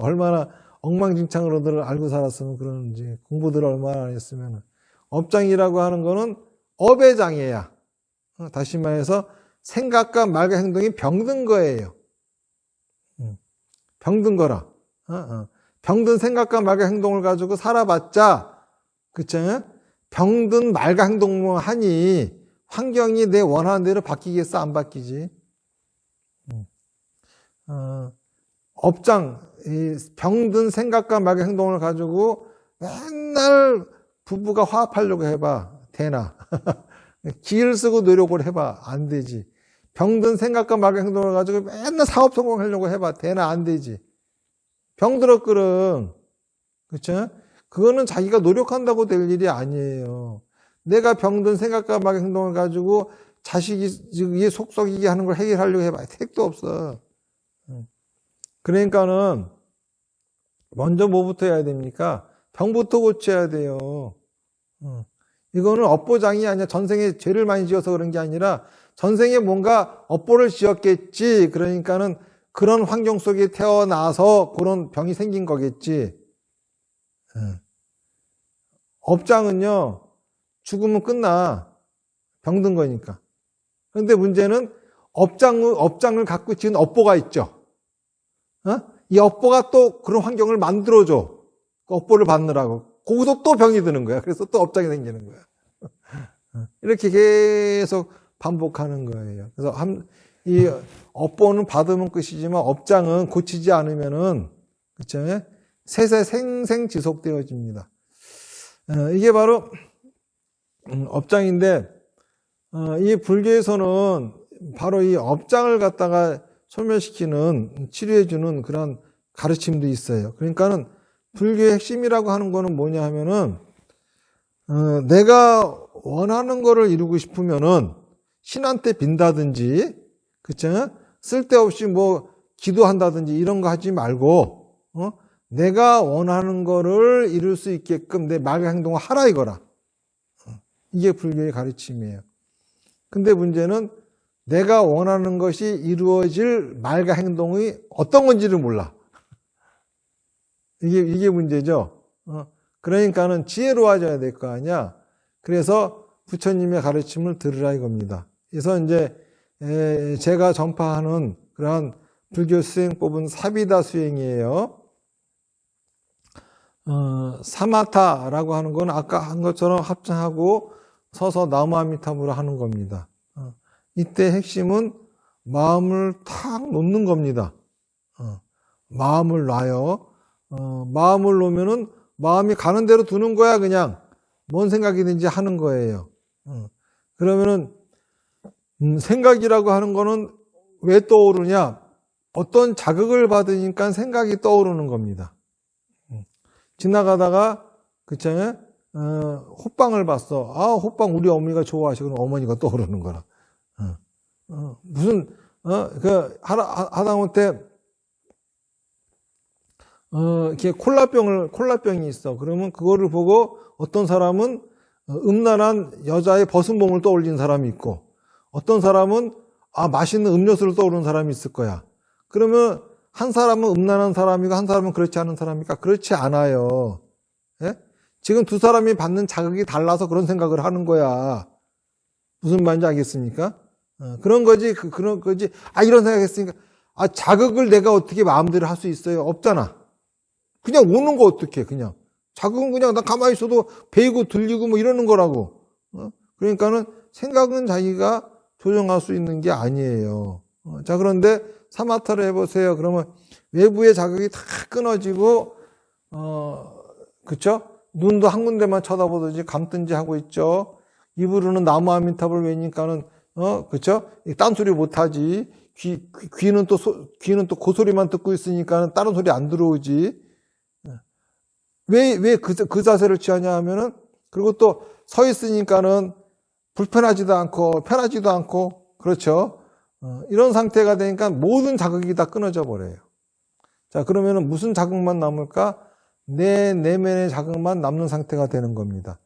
엉망진창으로들 알고 살았으면 그러는지, 공부들을 얼마나 안 했으면. 업장이라고 하는 거는 업의 장애야. 다시 말해서 생각과 말과 행동이 병든 거예요. 병든 거라. 병든 생각과 말과 행동을 가지고 살아봤자, 그쵸? 병든 말과 행동만 하니 환경이 내 원하는 대로 바뀌겠어? 안 바뀌지? 업장, 이 병든 생각과 말과 행동을 가지고 맨날 부부가 화합하려고 해봐. 되나? 기를 쓰고 노력을 해봐. 안 되지. 병든 생각과 말과 행동을 가지고 맨날 사업 성공하려고 해봐. 되나? 안 되지. 병들었거든. 그쵸? 그거는 자기가 노력한다고 될 일이 아니에요. 내가 병든 생각과 말과 행동을 가지고 자식이 속썩이게 하는 걸 해결하려고 해봐. 택도 없어. 그러니까는 먼저 뭐부터 해야 됩니까? 병부터 고쳐야 돼요. 이거는 업보장이 아니라 전생에 죄를 많이 지어서 그런 게 아니라 전생에 뭔가 업보를 지었겠지. 그러니까는 그런 환경 속에 태어나서 그런 병이 생긴 거겠지. 업장은요, 죽으면 끝나. 병든 거니까. 그런데 문제는 업장을 갖고 지은 업보가 있죠. 이 업보가 또 그런 환경을 만들어줘. 그 업보를 받느라고. 거기서 또 병이 드는 거야. 그래서 또 업장이 생기는 거야. 이렇게 계속 반복하는 거예요. 그래서 이 업보는 받으면 끝이지만 업장은 고치지 않으면은, 그쵸? 세세 생생 지속되어집니다. 이게 바로 업장인데, 이 불교에서는 바로 이 업장을 갖다가 소멸시키는, 치료해주는 그런 가르침도 있어요. 그러니까는 불교의 핵심이라고 하는 거는 뭐냐 하면은, 내가 원하는 거를 이루고 싶으면은 신한테 빈다든지, 그쵸? 쓸데없이 뭐 기도한다든지 이런 거 하지 말고, 내가 원하는 거를 이룰 수 있게끔 내 말과 행동을 하라 이거라. 이게 불교의 가르침이에요. 근데 문제는 내가 원하는 것이 이루어질 말과 행동이 어떤 건지를 몰라. 이게 문제죠. 그러니까는 지혜로워져야 될 거 아니야. 그래서 부처님의 가르침을 들으라 이겁니다. 그래서 이제 제가 전파하는 그러한 불교 수행법은 사비다 수행이에요. 사마타라고 하는 건 아까 한 것처럼 합장하고 서서 나무아미타불을 하는 겁니다. 이때 핵심은 마음을 탁 놓는 겁니다. 마음을 놔요. 마음을 놓으면은 마음이 가는 대로 두는 거야, 그냥. 뭔 생각이든지 하는 거예요. 그러면은, 생각이라고 하는 거는 왜 떠오르냐? 어떤 자극을 받으니까 생각이 떠오르는 겁니다. 지나가다가, 그쵸? 호빵을 봤어. 아, 호빵 우리 어머니가 좋아하시고, 그럼 어머니가 떠오르는 거라. 하다못해, 이렇게 콜라병이 있어. 그러면 그거를 보고 어떤 사람은 음란한 여자의 벗은 몸을 떠올리는 사람이 있고, 어떤 사람은 맛있는 음료수를 떠오르는 사람이 있을 거야. 그러면 한 사람은 음란한 사람이고 한 사람은 그렇지 않은 사람이니까 그렇지 않아요. 예? 지금 두 사람이 받는 자극이 달라서 그런 생각을 하는 거야. 무슨 말인지 알겠습니까? 그런 거지, 그런 거지. 이런 생각했으니까. 자극을 내가 어떻게 마음대로 할 수 있어요? 없잖아. 그냥 오는 거 어떡해, 그냥. 자극은 그냥 나 가만히 있어도 베이고 들리고 뭐 이러는 거라고. 그러니까는 생각은 자기가 조정할 수 있는 게 아니에요. 자, 그런데 사마타를 해보세요. 그러면 외부의 자극이 다 끊어지고, 그쵸? 눈도 한 군데만 쳐다보든지 감든지 하고 있죠. 입으로는 나무 아미타불 외니까는, 그쵸? 딴소리 못하지. 귀는 또 고소리만 듣고 있으니까 다른 소리 안 들어오지. 왜 그 자세를 취하냐 하면은, 그리고 또 서 있으니까는 불편하지도 않고, 편하지도 않고, 그렇죠. 이런 상태가 되니까 모든 자극이 다 끊어져 버려요. 자, 그러면은 무슨 자극만 남을까? 내 내면의 자극만 남는 상태가 되는 겁니다.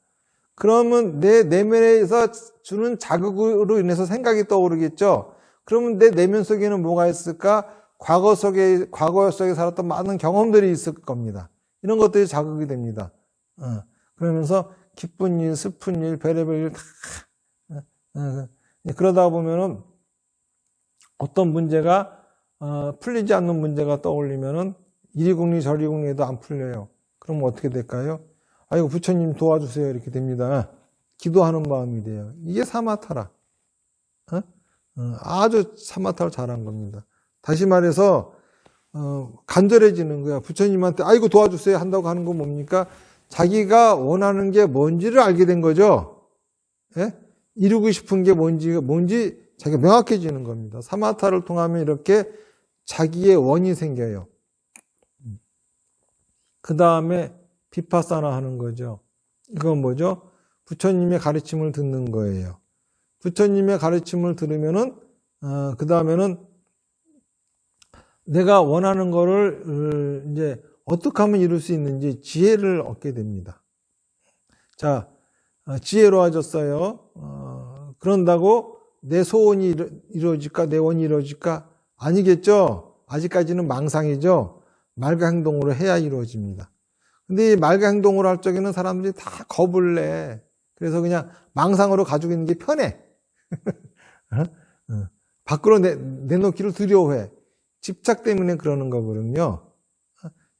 그러면 내 내면에서 주는 자극으로 인해서 생각이 떠오르겠죠? 그러면 내 내면 속에는 뭐가 있을까? 과거 속에 살았던 많은 경험들이 있을 겁니다. 이런 것들이 자극이 됩니다. 그러면서 기쁜 일, 슬픈 일, 별의별 일 다, 그러다 보면은 어떤 문제가, 풀리지 않는 문제가 떠올리면은 이리 궁리 저리 궁리해도 안 풀려요. 그러면 어떻게 될까요? 아이고, 부처님 도와주세요. 이렇게 됩니다. 기도하는 마음이 돼요. 이게 사마타라. 아주 사마타를 잘한 겁니다. 다시 말해서, 간절해지는 거야. 부처님한테 아이고 도와주세요 한다고 하는 건 뭡니까? 자기가 원하는 게 뭔지를 알게 된 거죠. 예? 이루고 싶은 게 뭔지 자기가 명확해지는 겁니다. 사마타를 통하면 이렇게 자기의 원이 생겨요. 그 다음에 비파사나 하는 거죠. 이건 뭐죠? 부처님의 가르침을 듣는 거예요. 부처님의 가르침을 들으면은, 그 다음에는 내가 원하는 거를 이제 어떻게 하면 이룰 수 있는지 지혜를 얻게 됩니다. 자, 지혜로워졌어요. 그런다고 내 소원이 이루어질까? 내 원이 이루어질까? 아니겠죠? 아직까지는 망상이죠? 말과 행동으로 해야 이루어집니다. 근데 이 말과 행동으로 할 적에는 사람들이 다 겁을 내. 그래서 그냥 망상으로 가지고 있는 게 편해. 밖으로 내놓기를 두려워해. 집착 때문에 그러는 거거든요.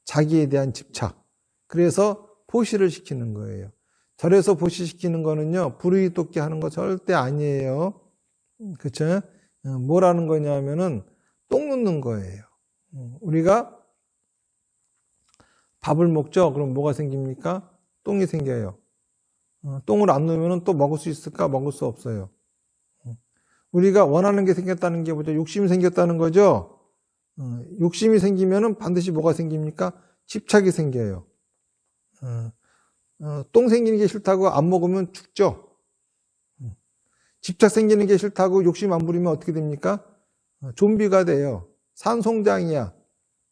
자기에 대한 집착. 그래서 포시를 시키는 거예요. 절에서 포시시키는 거는요, 불의 돕게 하는 거 절대 아니에요. 그쵸? 뭐라는 거냐면은 똥 눕는 거예요. 우리가 밥을 먹죠? 그럼 뭐가 생깁니까? 똥이 생겨요. 똥을 안 넣으면 또 먹을 수 있을까? 먹을 수 없어요. 우리가 원하는 게 생겼다는 게 뭐죠? 욕심이 생겼다는 거죠? 욕심이 생기면은 반드시 뭐가 생깁니까? 집착이 생겨요. 똥 생기는 게 싫다고 안 먹으면 죽죠? 집착 생기는 게 싫다고 욕심 안 부리면 어떻게 됩니까? 좀비가 돼요. 산송장이야.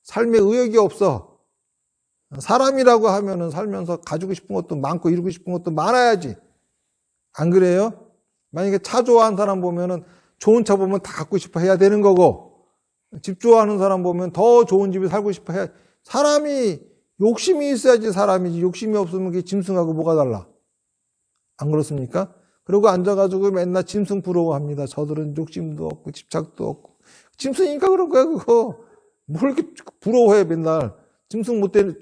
삶에 의욕이 없어. 사람이라고 하면은 살면서 가지고 싶은 것도 많고 이루고 싶은 것도 많아야지. 안 그래요? 만약에 차 좋아하는 사람 보면은 좋은 차 보면 다 갖고 싶어 해야 되는 거고, 집 좋아하는 사람 보면 더 좋은 집에 살고 싶어 해야, 사람이 욕심이 있어야지 사람이지. 욕심이 없으면 그게 짐승하고 뭐가 달라? 안 그렇습니까? 그리고 앉아가지고 맨날 짐승 부러워합니다. 저들은 욕심도 없고 집착도 없고. 짐승이니까 그런 거야, 그거. 뭘 이렇게 부러워해, 맨날. 짐승 못 되는,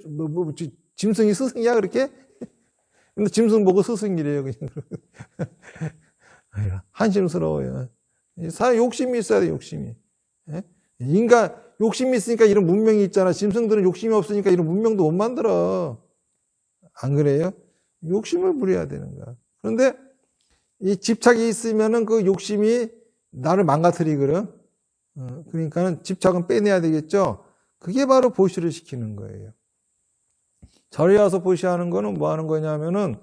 짐승이 스승이야, 그렇게? 근데 짐승 보고 스승이래요, 그냥. 한심스러워요. 사람 욕심이 있어야 돼, 욕심이. 인간, 욕심이 있으니까 이런 문명이 있잖아. 짐승들은 욕심이 없으니까 이런 문명도 못 만들어. 안 그래요? 욕심을 부려야 되는 거야. 그런데 이 집착이 있으면은 그 욕심이 나를 망가뜨리거든. 그러니까는 집착은 빼내야 되겠죠? 그게 바로 보시를 시키는 거예요. 절에 와서 보시하는 거는 뭐 하는 거냐면은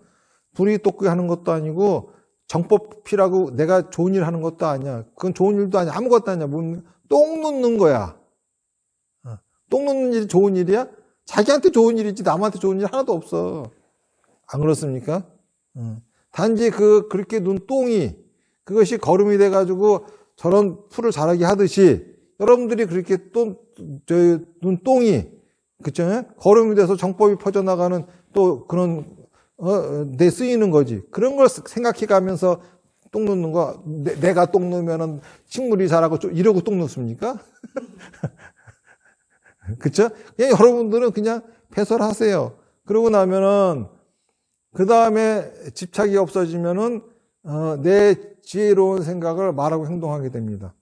불이 돋게 하는 것도 아니고 정법피라고 내가 좋은 일 하는 것도 아니야. 그건 좋은 일도 아니야. 아무것도 아니야. 똥 눕는 거야. 똥 눕는 일이 좋은 일이야? 자기한테 좋은 일이지 남한테 좋은 일 하나도 없어. 안 그렇습니까? 단지 그렇게 눈 똥이 그것이 거름이 돼가지고 저런 풀을 자라게 하듯이 여러분들이 그렇게 눈똥이 그쵸? 거름이 돼서 정법이 퍼져나가는 또 그런 내 쓰이는 거지. 그런 걸 생각해 가면서 똥 넣는 거, 내가 똥 넣으면은 식물이 자라고 이러고 똥 넣습니까? 그쵸? 그냥 여러분들은 그냥 배설하세요. 그러고 나면은 그 다음에 집착이 없어지면은 내 지혜로운 생각을 말하고 행동하게 됩니다.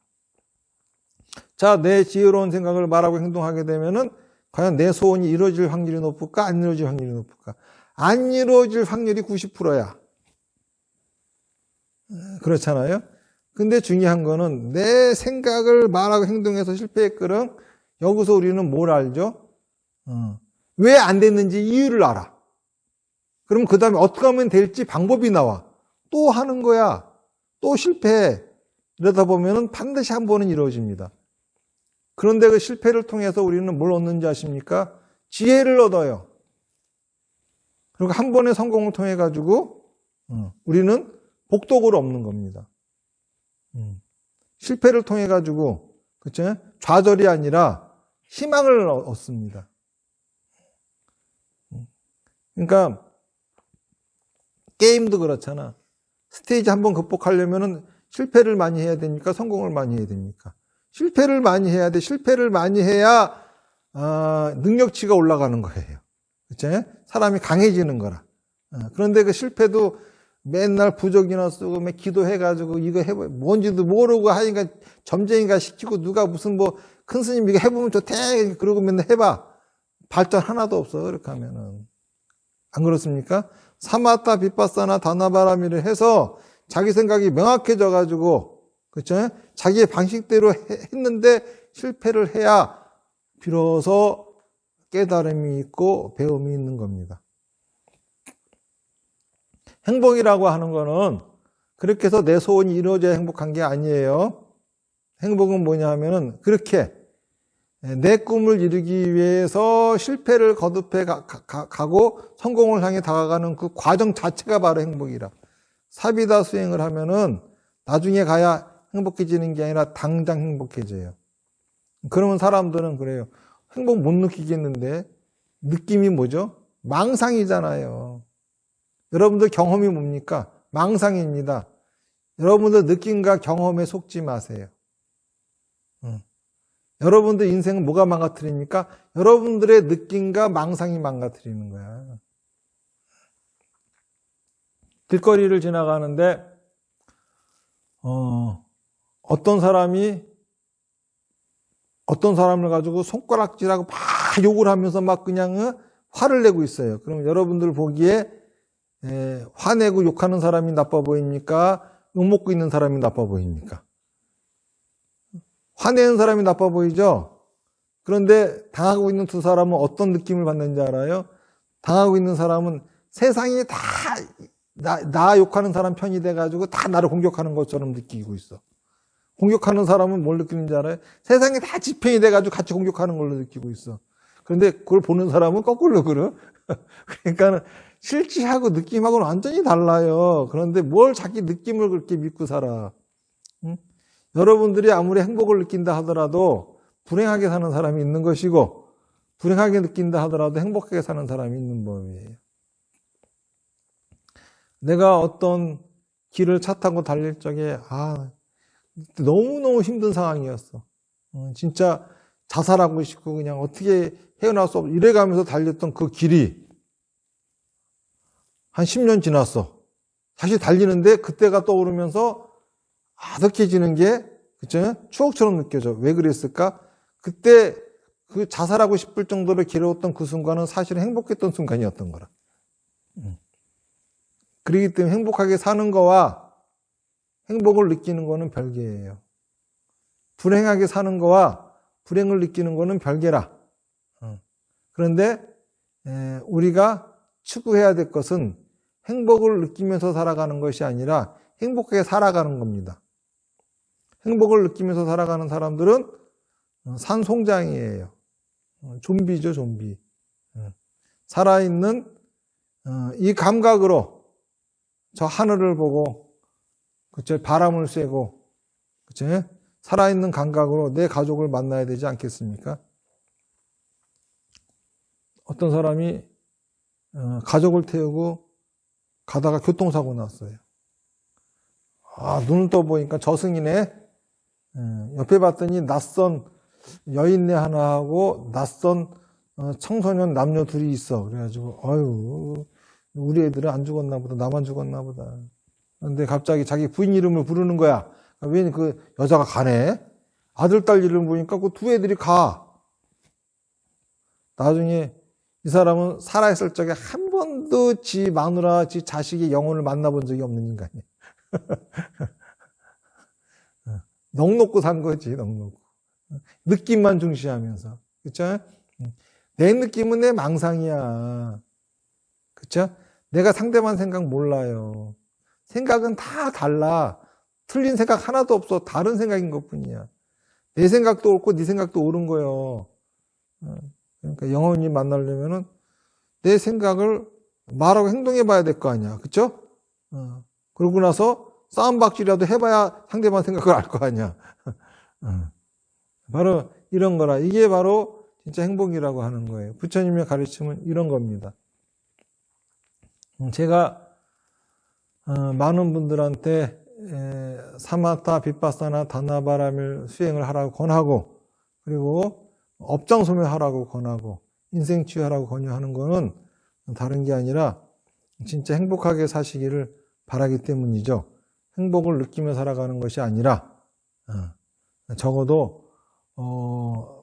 자, 내 지혜로운 생각을 말하고 행동하게 되면은 과연 내 소원이 이루어질 확률이 높을까? 안 이루어질 확률이 높을까? 안 이루어질 확률이 90%야. 그렇잖아요? 근데 중요한 거는 내 생각을 말하고 행동해서 실패했거든. 여기서 우리는 뭘 알죠? 왜 안 됐는지 이유를 알아. 그럼 그 다음에 어떻게 하면 될지 방법이 나와. 또 하는 거야. 또 실패해. 이러다 보면은 반드시 한 번은 이루어집니다. 그런데 그 실패를 통해서 우리는 뭘 얻는지 아십니까? 지혜를 얻어요. 그리고 한 번의 성공을 통해 가지고 우리는 복덕을 얻는 겁니다. 실패를 통해 가지고 그쵸? 좌절이 아니라 희망을 얻습니다. 그러니까 게임도 그렇잖아. 스테이지 한번 극복하려면은 실패를 많이 해야 됩니까? 성공을 많이 해야 됩니까? 실패를 많이 해야 돼. 실패를 많이 해야 능력치가 올라가는 거예요. 그쵸? 사람이 강해지는 거라. 그런데 그 실패도 맨날 부적이나 쓰고 막 기도해가지고 이거 해봐 뭔지도 모르고 하니까 점쟁이가 시키고 누가 무슨 뭐 큰 스님 이거 해보면 좋대 그러고 맨날 해봐. 발전 하나도 없어. 그렇게 하면은. 안 그렇습니까? 사마타 비파사나 다나바라미를 해서 자기 생각이 명확해져 가지고 그렇죠? 자기의 방식대로 했는데 실패를 해야 비로소 깨달음이 있고 배움이 있는 겁니다. 행복이라고 하는 거는 그렇게 해서 내 소원이 이루어져야 행복한 게 아니에요. 행복은 뭐냐 하면은 그렇게 내 꿈을 이루기 위해서 실패를 거듭해 가고 성공을 향해 다가가는 그 과정 자체가 바로 행복이라. 사비다 수행을 하면은 나중에 가야 행복해지는 게 아니라 당장 행복해져요. 그러면 사람들은 그래요. 행복 못 느끼겠는데 느낌이 뭐죠? 망상이잖아요. 여러분들 경험이 뭡니까? 망상입니다. 여러분들 느낌과 경험에 속지 마세요. 여러분들 인생은 뭐가 망가뜨립니까? 여러분들의 느낌과 망상이 망가뜨리는 거야. 길거리를 지나가는데 어떤 사람을 가지고 손가락질하고 막 욕을 하면서 막 그냥 화를 내고 있어요. 그럼 여러분들 보기에 화내고 욕하는 사람이 나빠 보입니까? 욕먹고 있는 사람이 나빠 보입니까? 화내는 사람이 나빠 보이죠? 그런데 당하고 있는 두 사람은 어떤 느낌을 받는지 알아요? 당하고 있는 사람은 세상이 다 나 욕하는 사람 편이 돼가지고 다 나를 공격하는 것처럼 느끼고 있어. 공격하는 사람은 뭘 느끼는지 알아요? 세상이 다 지 편이 돼가지고 같이 공격하는 걸로 느끼고 있어. 그런데 그걸 보는 사람은 거꾸로 그래. 그러니까 실질하고 느낌하고는 완전히 달라요. 그런데 뭘 자기 느낌을 그렇게 믿고 살아. 응? 여러분들이 아무리 행복을 느낀다 하더라도 불행하게 사는 사람이 있는 것이고 불행하게 느낀다 하더라도 행복하게 사는 사람이 있는 법이에요. 내가 어떤 길을 차 타고 달릴 적에 너무너무 힘든 상황이었어. 진짜 자살하고 싶고 그냥 어떻게 헤어나올 수 없어. 이래가면서 달렸던 그 길이 한 10년 지났어. 다시 달리는데 그때가 떠오르면서 아득해지는 게 그쵸? 추억처럼 느껴져. 왜 그랬을까? 그때 그 자살하고 싶을 정도로 괴로웠던 그 순간은 사실 행복했던 순간이었던 거라. 그렇기 때문에 행복하게 사는 거와 행복을 느끼는 거는 별개예요. 불행하게 사는 거와 불행을 느끼는 거는 별개라. 그런데 우리가 추구해야 될 것은 행복을 느끼면서 살아가는 것이 아니라 행복하게 살아가는 겁니다. 행복을 느끼면서 살아가는 사람들은 산송장이에요. 좀비죠, 좀비. 살아있는 이 감각으로 저 하늘을 보고 그쵸? 바람을 쐬고 그쵸? 살아있는 감각으로 내 가족을 만나야 되지 않겠습니까? 어떤 사람이 가족을 태우고 가다가 교통사고 났어요. 눈을 떠보니까 저승이네. 옆에 봤더니 낯선 여인네 하나하고 낯선 청소년 남녀 둘이 있어. 그래가지고 아유 우리 애들은 안 죽었나 보다. 나만 죽었나 보다. 근데 갑자기 자기 부인 이름을 부르는 거야. 왜 그 여자가 가네? 아들, 딸 이름 보니까 그 두 애들이 가. 나중에 이 사람은 살아있을 적에 한 번도 지 마누라, 지 자식의 영혼을 만나본 적이 없는 인간이야. 넋놓고 산 거지, 넋놓고. 느낌만 중시하면서. 그쵸? 내 느낌은 내 망상이야. 그쵸? 내가 상대방 생각 몰라요. 생각은 다 달라. 틀린 생각 하나도 없어. 다른 생각인 것 뿐이야. 내 생각도 옳고 네 생각도 옳은 거예요. 그러니까 영혼이 만나려면은 내 생각을 말하고 행동해 봐야 될 거 아니야. 그쵸? 그러고 나서 싸움박질이라도 해봐야 상대방 생각을 알 거 아니야. 바로 이런 거라. 이게 바로 진짜 행복이라고 하는 거예요. 부처님의 가르침은 이런 겁니다. 제가 많은 분들한테 사마타, 빗바사나, 다나바람을 수행을 하라고 권하고, 그리고 업장소멸하라고 권하고, 인생치유하라고 권유하는 거는 다른 게 아니라 진짜 행복하게 사시기를 바라기 때문이죠. 행복을 느끼며 살아가는 것이 아니라 적어도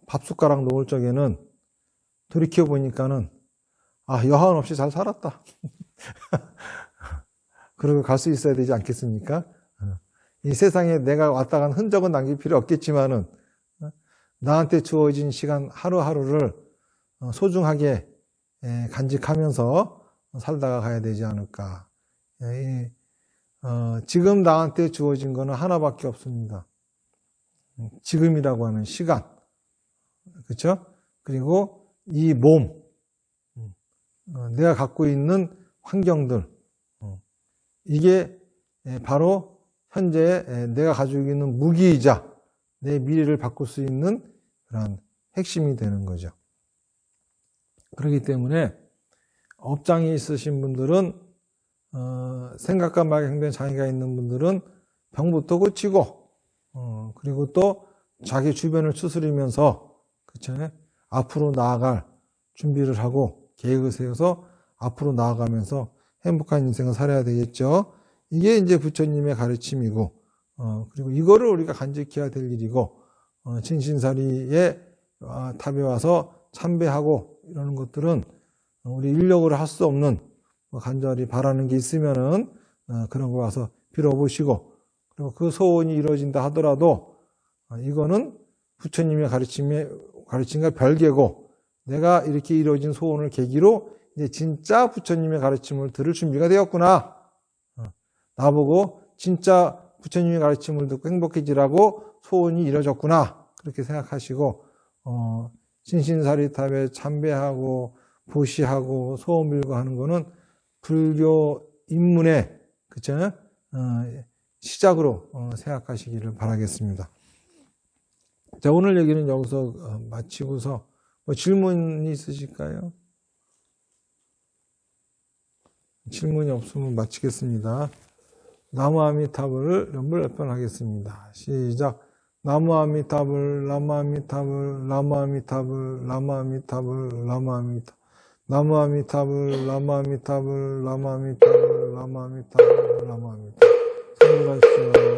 밥숟가락 놓을 적에는 돌이켜 보니까는 여한 없이 잘 살았다. 그러고 갈 수 있어야 되지 않겠습니까? 이 세상에 내가 왔다 간 흔적은 남길 필요 없겠지만은 나한테 주어진 시간 하루하루를 소중하게 간직하면서 살다가 가야 되지 않을까. 지금 나한테 주어진 거는 하나밖에 없습니다. 지금이라고 하는 시간. 그렇죠? 그리고 이 몸. 내가 갖고 있는 환경들. 이게 바로 현재 내가 가지고 있는 무기이자 내 미래를 바꿀 수 있는 그런 핵심이 되는 거죠. 그렇기 때문에 업장이 있으신 분들은 생각과 말의 행동에 장애가 있는 분들은 병부터 고치고 그리고 또 자기 주변을 추스리면서 그쵸? 앞으로 나아갈 준비를 하고 계획을 세워서 앞으로 나아가면서 행복한 인생을 살아야 되겠죠. 이게 이제 부처님의 가르침이고 그리고 이거를 우리가 간직해야 될 일이고 진신사리의 탑에 와서 참배하고 이러는 것들은 우리 인력으로 할 수 없는 간절히 바라는 게 있으면은 그런 거 와서 빌어보시고 그리고 그 소원이 이루어진다 하더라도 이거는 부처님의 가르침과 별개고 내가 이렇게 이루어진 소원을 계기로 이제 진짜 부처님의 가르침을 들을 준비가 되었구나. 나보고 진짜 부처님의 가르침을 듣고 행복해지라고 소원이 이루어졌구나. 그렇게 생각하시고 진신사리탑에 참배하고 보시하고 소원 빌고 하는 거는 불교 입문의 그쵸? 시작으로 생각하시기를 바라겠습니다. 자, 오늘 얘기는 여기서 마치고서 뭐 질문이 있으실까요? 질문이 없으면 마치겠습니다. 나무아미타불을 연불협변하겠습니다. 시작. 나무아미타불, 나무아미타불, 나무아미타불, 나무아미타불, 나무아미타불, 나무아미타불, 나무아미타불, 나무아미타불, 나무아미타불, 나무아미타불. 성불하십시오.